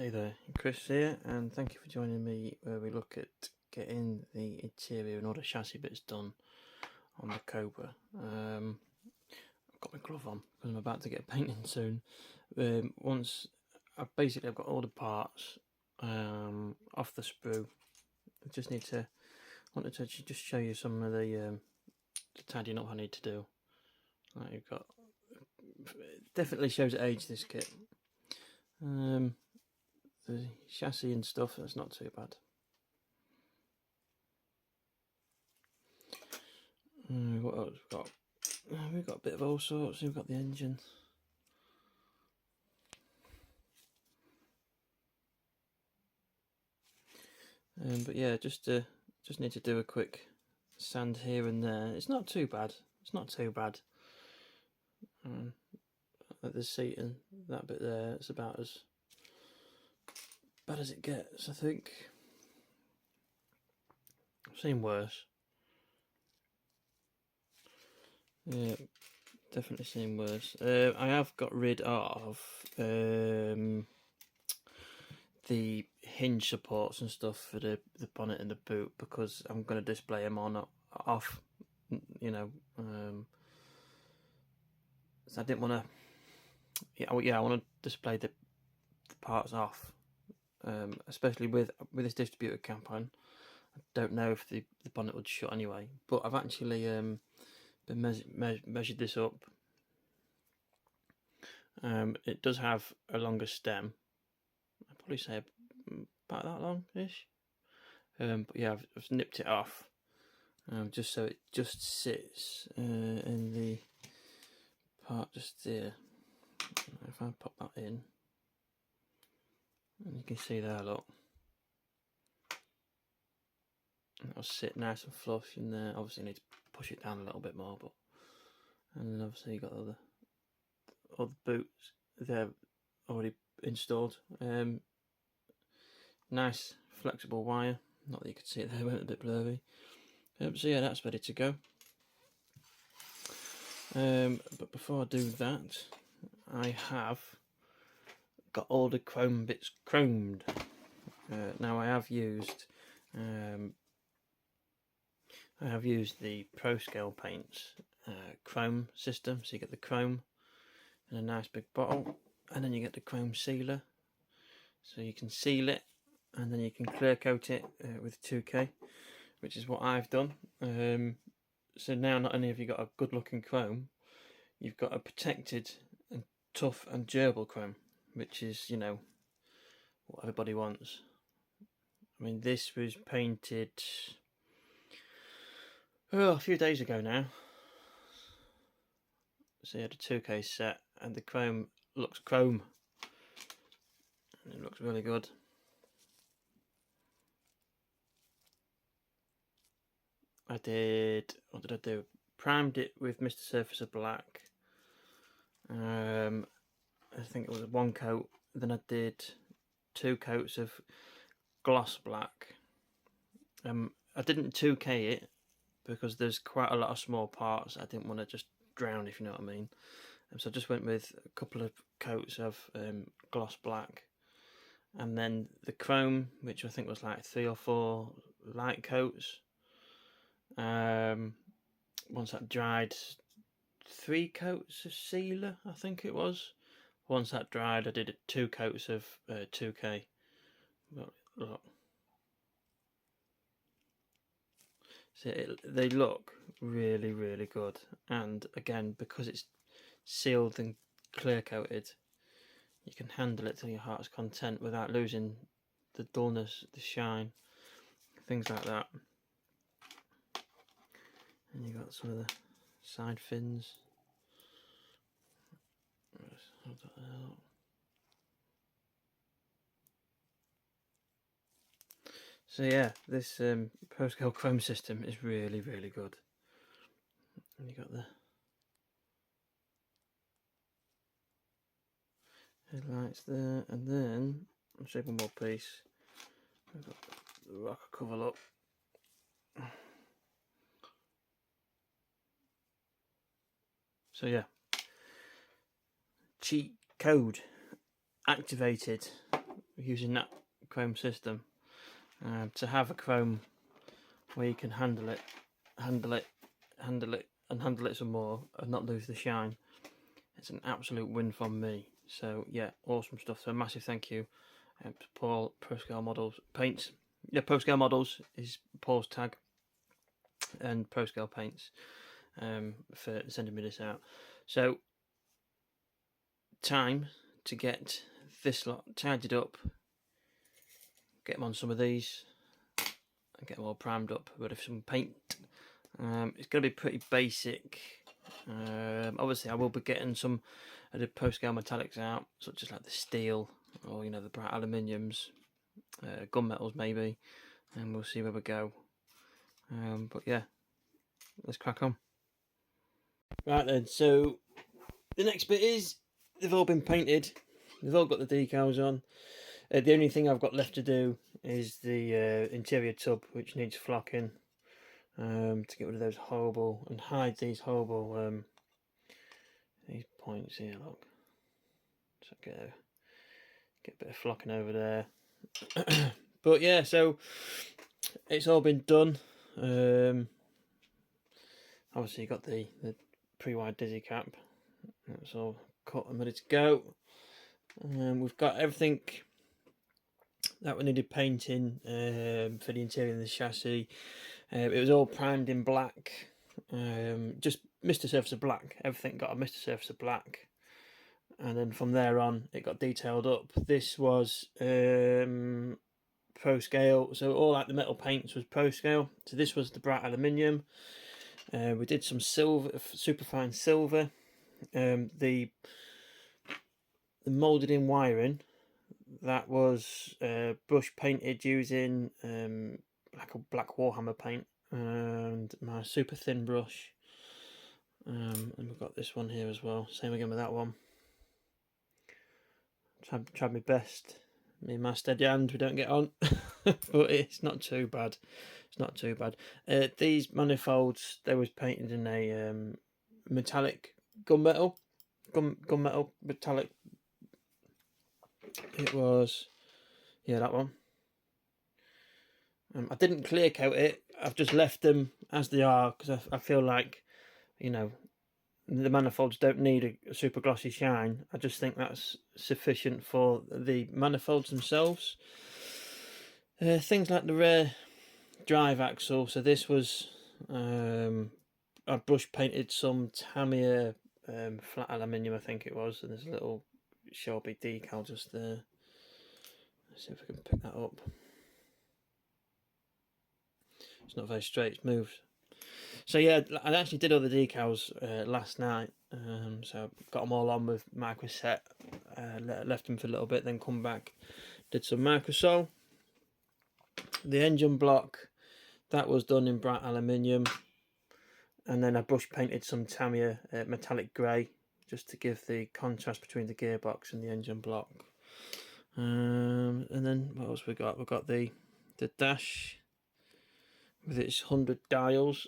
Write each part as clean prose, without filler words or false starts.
Hey there, Chris here, and thank you for joining me where we look at getting the interior and all the chassis bits done on the Cobra. I've got my glove on because I'm about to get painting soon. I've got all the parts off the sprue. I wanted to just show you some of the tidying up I need to do. Like you've got, it definitely shows age, this kit. The chassis and stuff, that's not too bad. What else we've got? We've got a bit of all sorts. We've got the engine. But yeah, just need to do a quick sand here and there. It's not too bad. It's not too bad. Like the seat and that bit there, it's about as bad as it gets, I think. I've seen worse. Yeah, definitely seen worse. I have got rid of the hinge supports and stuff for the bonnet and the boot because I'm going to display them on off, you know. So I didn't want to. I want to display the parts off, especially with this distributor cap on. I don't know if the bonnet would shut anyway, but I've actually been measured this up. It does have a longer stem. I'd probably say about that long-ish. But yeah, I've nipped it off just so it just sits in the part just there. If I pop that in, and you can see there, look, it'll sit nice and flush in there. Obviously, you need to push it down a little bit more, but and then obviously you got all the boots they're already installed. Nice flexible wire. Not that you could see it there, it went a bit blurry. So yeah, that's ready to go. But before I do that, I have got all the chrome bits chromed. Now I have used the proscale paints chrome system, so you get the chrome in a nice big bottle, and then you get the chrome sealer, so you can seal it, and then you can clear coat it with 2K, which is what I've done. So now not only have you got a good looking chrome, you've got a protected and tough and durable chrome, which is, you know, what everybody wants. I mean, this was painted a few days ago now. So you had a 2K set, and the chrome looks chrome. And it looks really good. What did I do? Primed it with Mr. Surfacer Black. I think it was one coat. Then I did 2 coats of gloss black. I didn't 2K it because there's quite a lot of small parts I didn't want to just drown, if you know what I mean. So I just went with a couple of coats of gloss black, and then the chrome, which I think was like 3 or 4 light coats. Once that dried, 3 coats of sealer, I think it was. Once that dried, I did 2 coats of 2K. Look. So they look really, really good. And again, because it's sealed and clear coated, you can handle it to your heart's content without losing the dullness, the shine, things like that. And you got some of the side fins. So yeah, this proscale chrome system is really, really good. And you got the headlights there, and then I'll show you one more piece. We've got the rocker cover look. So yeah, cheat code activated using that chrome system. To have a chrome where you can handle it some more and not lose the shine, it's an absolute win from me. So yeah, awesome stuff. So massive thank you to Paul, Proscale Models Paints. Yeah, Proscale Models is Paul's tag, and Proscale Paints for sending me this out. So time to get this lot tidied up, get them on some of these, and get them all primed up, ready for some paint. It's going to be pretty basic. Obviously I will be getting some of the Proscale metallics out, such as like the steel, or the bright aluminiums, gunmetals maybe, and we'll see where we go. But yeah, let's crack on. Right then, so the next bit is they've all been painted, they've all got the decals on. The only thing I've got left to do is the interior tub, which needs flocking, to get rid of those horrible, and hide these horrible these points here, look. So get a bit of flocking over there. But yeah, so it's all been done. Obviously you got the pre-wide dizzy cap. That's all cut and ready to go. We've got everything that we needed painting for the interior of the chassis. It was all primed in black. Just missed a surface of black. Everything got a missed surface of black. And then from there on, it got detailed up. This was Proscale, so all like the metal paints was Proscale. So this was the bright aluminium. We did some silver, superfine silver. The moulded in wiring, that was brush painted using like a black Warhammer paint and my super thin brush. And we've got this one here as well. Same again with that one. Tried my best. Me and my steady hand, we don't get on, but it's not too bad. It's not too bad. These manifolds, they was painted in a metallic gunmetal metallic. It was, yeah, that one. I didn't clear coat it. I've just left them as they are because I feel like, the manifolds don't need a super glossy shine. I just think that's sufficient for the manifolds themselves. Things like the rear drive axle. So this was, I brush painted some Tamiya flat aluminium, I think it was, and there's a little Shelby decal just there. Let's see if we can pick that up. It's not very straight, it's moved. So yeah, I actually did all the decals last night, so got them all on with microset, left them for a little bit, then come back, did some microsol. The engine block, that was done in bright aluminium, and then I brush painted some Tamiya metallic grey, just to give the contrast between the gearbox and the engine block. And then what else we got? We've got the dash with its 100 dials.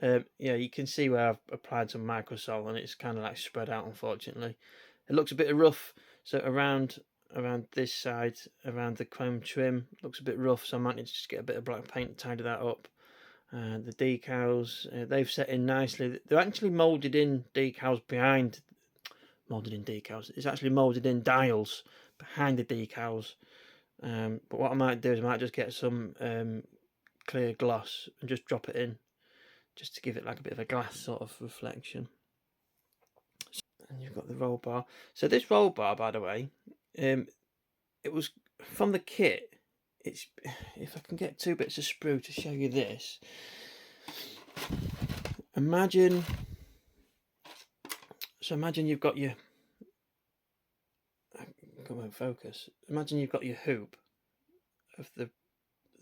Yeah, you can see where I've applied some microsol and it's kind of like spread out, unfortunately. It looks a bit rough, so around this side, around the chrome trim, looks a bit rough, so I might need to just get a bit of black paint to tidy that up. The decals, they've set in nicely. They're actually moulded in decals behind. Moulded in decals. It's actually moulded in dials behind the decals. But what I might do is I might just get some clear gloss and just drop it in, just to give it like a bit of a glass sort of reflection. And you've got the roll bar. So this roll bar, by the way, it was from the kit. It's, if I can get 2 bits of sprue to show you this. Imagine you've got your, come on, focus. Imagine you've got your hoop of the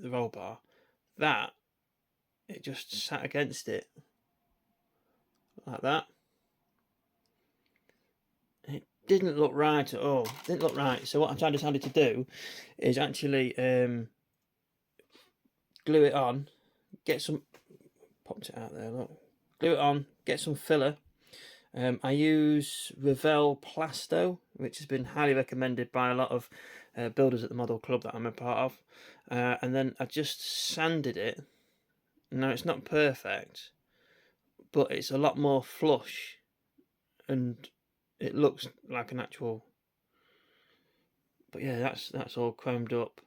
roll bar. That, it just sat against it like that. It didn't look right at all. Didn't look right. So what I decided to do is actually glue it on. Get some, popped it out there. Look, glue it on. Get some filler, I use Revell Plasto, which has been highly recommended by a lot of builders at the model club that I'm a part of. And then I just sanded it. Now it's not perfect, but it's a lot more flush, and it looks like an actual. But yeah, that's all chromed up,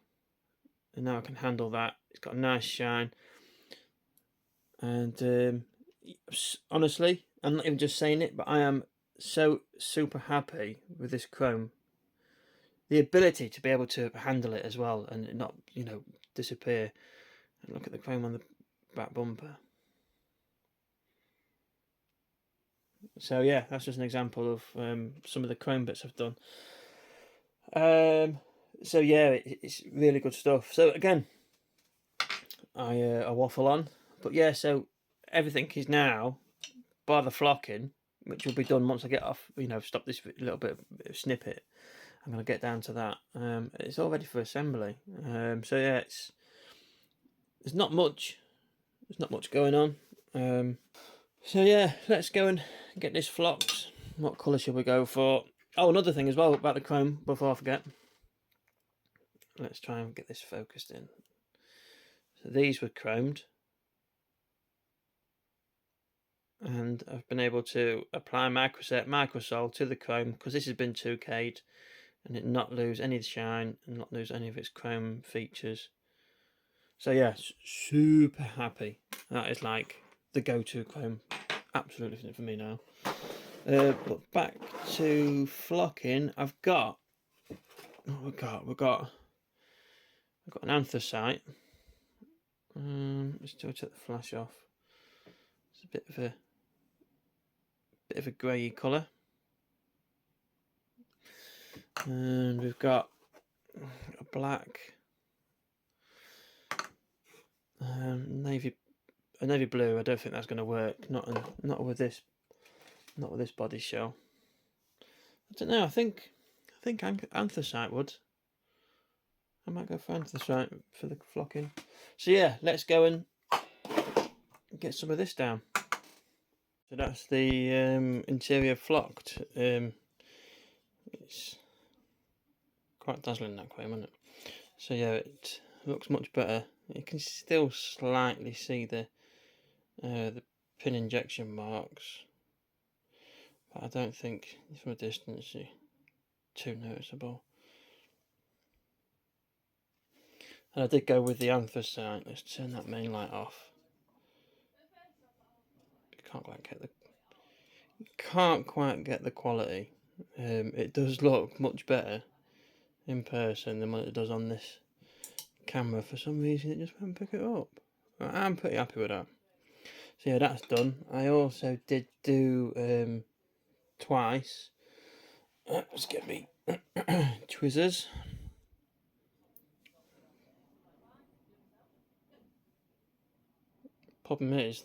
and now I can handle that. It's got a nice shine, and honestly, I'm not even just saying it, but I am so super happy with this chrome. The ability to be able to handle it as well and it not, disappear. And look at the chrome on the back bumper. So yeah, that's just an example of some of the chrome bits I've done. So yeah, it's really good stuff. So again, I waffle on, but yeah, so everything is now, bar the flocking, which will be done once I get off, stop this little bit of snippet. I'm going to get down to that. It's all ready for assembly. So yeah, there's not much going on. So yeah, let's go and get this flocked. What colour should we go for? Oh, another thing as well about the chrome, before I forget. Let's try and get this focused in. So these were chromed. And I've been able to apply microsol to the chrome, because this has been 2K'd, and it not lose any of the shine and not lose any of its chrome features. So yeah, super happy. That is like the go-to chrome, absolutely for me now. But back to flocking, I've got we've got an anthracite. Let's take the flash off. It's a bit of a grey colour, and we've got a black, navy blue. I don't think that's going to work. Not with this body shell. I don't know. I think anthracite would. I might go for anthracite for the flocking. So yeah, let's go and get some of this down. So that's the interior flocked. It's quite dazzling, that chrome, isn't it? So yeah, it looks much better. You can still slightly see the pin injection marks, but I don't think from a distance it's too noticeable. And I did go with the anthracite. Let's turn that main light off. Can't quite get the quality. It does look much better in person than what it does on this camera. For some reason, it just won't pick it up. I'm pretty happy with that. So yeah, that's done. I also did do twice. Let's get me tweezers. Problem is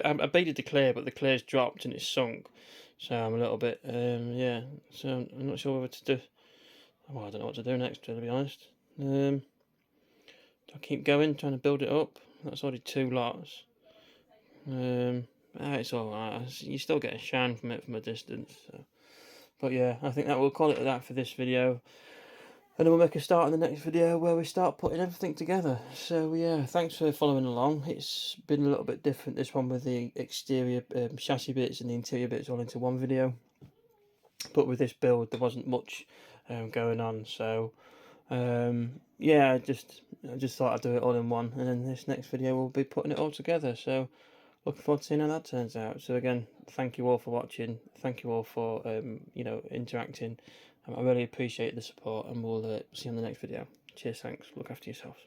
I baited the clear, but the clear's dropped and it's sunk. So I'm a little bit yeah. So I'm not sure whether to do. Well, I don't know what to do next, to be honest. Do I keep going, trying to build it up? That's already 2 lots. It's alright. You still get a shine from it from a distance. So. But yeah, I think that we'll call it that for this video. And then we'll make a start in the next video where we start putting everything together. So yeah, thanks for following along. It's been a little bit different, this one, with the exterior chassis bits and the interior bits all into one video. But with this build, there wasn't much going on. So yeah, I just thought I'd do it all in one. And then this next video we'll be putting it all together. So looking forward to seeing how that turns out. So again, thank you all for watching. Thank you all for interacting. I really appreciate the support, and we'll see you on the next video. Cheers, thanks. Look after yourselves.